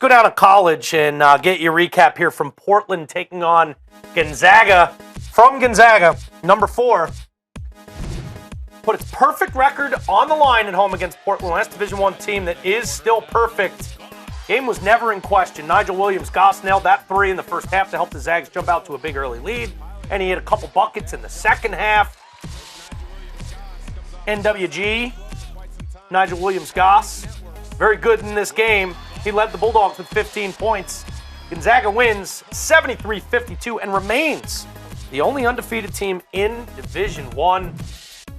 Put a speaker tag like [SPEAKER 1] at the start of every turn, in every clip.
[SPEAKER 1] go down to college and get your recap here from Portland taking on Gonzaga. From Gonzaga, number 4. Put its perfect record on the line at home against Portland, last Division I team that is still perfect. Game was never in question. Nigel Williams-Goss nailed that 3 in the first half to help the Zags jump out to a big early lead. And he hit a couple buckets in the second half. NWG, Nigel Williams-Goss, very good in this game. He led the Bulldogs with 15 points. Gonzaga wins 73-52 and remains the only undefeated team in Division I.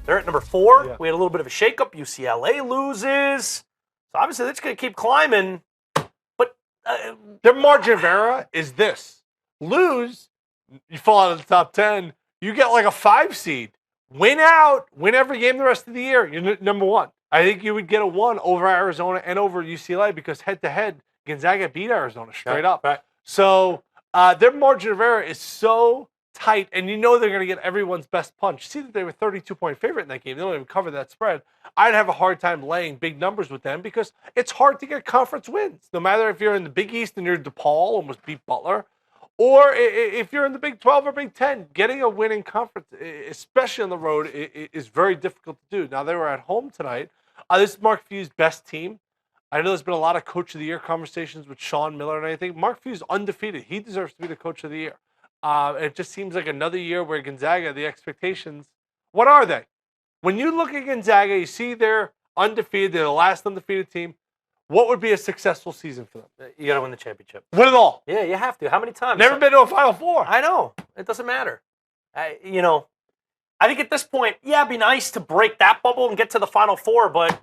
[SPEAKER 1] They're at number 4. Yeah. We had a little bit of a shakeup. UCLA loses. So obviously that's going to keep climbing. But
[SPEAKER 2] their margin of error is this. Lose, you fall out of the top 10, you get like a 5 seed. Win out, win every game the rest of the year. You're number 1. I think you would get a 1 over Arizona and over UCLA because head-to-head, Gonzaga beat Arizona straight up. Right. So their margin of error is so tight, and you know they're going to get everyone's best punch. See that they were 32-point favorite in that game. They don't even cover that spread. I'd have a hard time laying big numbers with them because it's hard to get conference wins. No matter if you're in the Big East and you're DePaul, almost beat Butler, or if you're in the Big 12 or Big 10, getting a win in conference, especially on the road, is very difficult to do. Now, they were at home tonight. This is Mark Few's best team. I know there's been a lot of Coach of the Year conversations with Sean Miller and anything. Mark Few's undefeated. He deserves to be the Coach of the Year. It just seems like another year where Gonzaga, the expectations, what are they? When you look at Gonzaga, you see they're undefeated. They're the last undefeated team. What would be a successful season for them?
[SPEAKER 1] You got to win the championship.
[SPEAKER 2] Win it all.
[SPEAKER 1] Yeah, you have to. How many times?
[SPEAKER 2] Never been to a Final Four.
[SPEAKER 1] I know. It doesn't matter. I think at this point, yeah, it'd be nice to break that bubble and get to the Final Four, but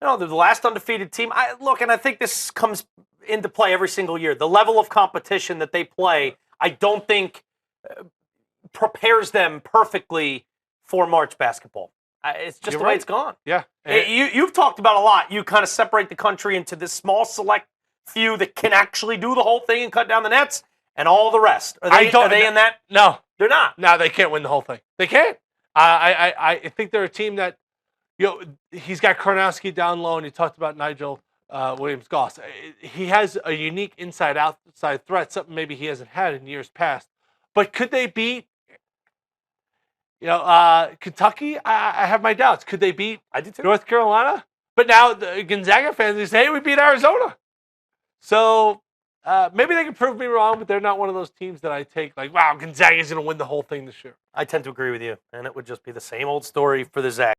[SPEAKER 1] they're the last undefeated team. And I think this comes into play every single year. The level of competition that they play, I don't think prepares them perfectly for March basketball. It's just the way it's gone.
[SPEAKER 2] Yeah.
[SPEAKER 1] You've talked about a lot. You kind of separate the country into this small select few that can actually do the whole thing and cut down the nets, and all the rest. Are they in that?
[SPEAKER 2] No.
[SPEAKER 1] They're not.
[SPEAKER 2] No, they can't win the whole thing. They can't. I think they're a team that, he's got Karnowski down low, and you talked about Nigel Williams-Goss. He has a unique inside-outside threat, something maybe he hasn't had in years past. But could they beat, Kentucky? I have my doubts. Could they beat North Carolina? But now the Gonzaga fans, they say, hey, we beat Arizona. So maybe they can prove me wrong, but they're not one of those teams that I take like, wow, Gonzaga's going to win the whole thing this year.
[SPEAKER 1] I tend to agree with you, and it would just be the same old story for the Zags.